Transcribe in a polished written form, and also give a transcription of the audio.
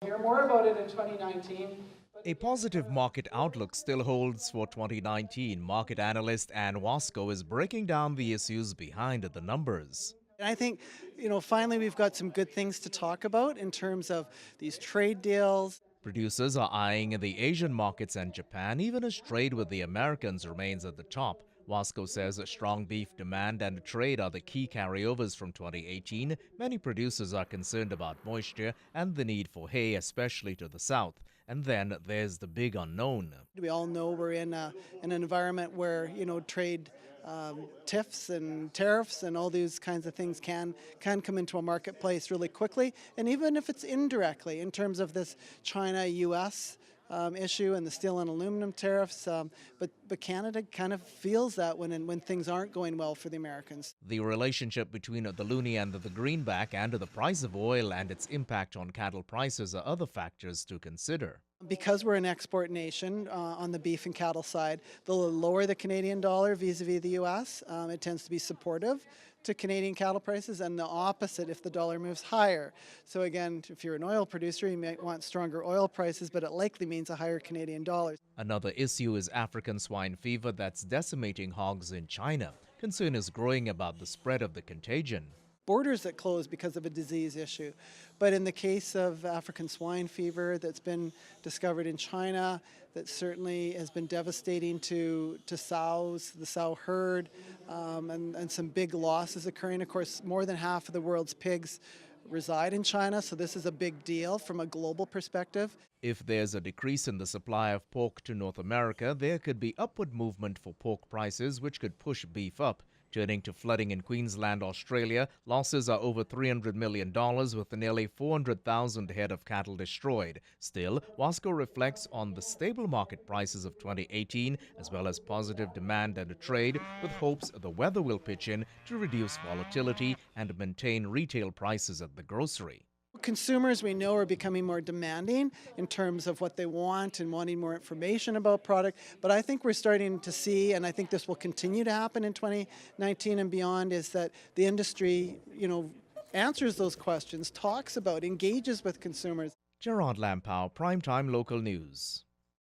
Hear more about it in 2019. A positive market outlook still holds for 2019. Market analyst Ann Wasko is breaking down the issues behind the numbers. And I think, finally we've got some good things to talk about in terms of these trade deals. Producers are eyeing the Asian markets and Japan, even as trade with the Americans remains at the top. Wasko says strong beef demand and trade are the key carryovers from 2018. Many producers are concerned about moisture and the need for hay, especially to the south. And then there's the big unknown. We all know we're in an environment where, trade tiffs and tariffs and all these kinds of things can come into a marketplace really quickly, and even if it's indirectly in terms of this China-U.S. Issue and the steel and aluminum tariffs, but Canada kind of feels that when things aren't going well for the Americans. The relationship between the loonie and the greenback and the price of oil and its impact on cattle prices are other factors to consider. Because we're an export nation on the beef and cattle side, the lower the Canadian dollar vis-a-vis the U.S., it tends to be supportive to Canadian cattle prices, and the opposite if the dollar moves higher. So again, if you're an oil producer, you might want stronger oil prices, but it likely means a higher Canadian dollar. Another issue is African swine fever that's decimating hogs in China. Concern is growing about the spread of the contagion. Borders that close because of a disease issue. But in the case of African swine fever that's been discovered in China, that certainly has been devastating to sows, the sow herd, and some big losses occurring. Of course, more than half of the world's pigs reside in China, so this is a big deal from a global perspective. If there's a decrease in the supply of pork to North America, there could be upward movement for pork prices, which could push beef up. Turning to flooding in Queensland, Australia, losses are over $300 million with nearly 400,000 head of cattle destroyed. Still, Wasko reflects on the stable market prices of 2018 as well as positive demand and trade, with hopes the weather will pitch in to reduce volatility and maintain retail prices at the grocery. Consumers, we know, are becoming more demanding in terms of what they want and wanting more information about product. But I think we're starting to see, and I think this will continue to happen in 2019 and beyond, is that the industry, answers those questions, talks about, engages with consumers. Gerard Lampow, Primetime Local News.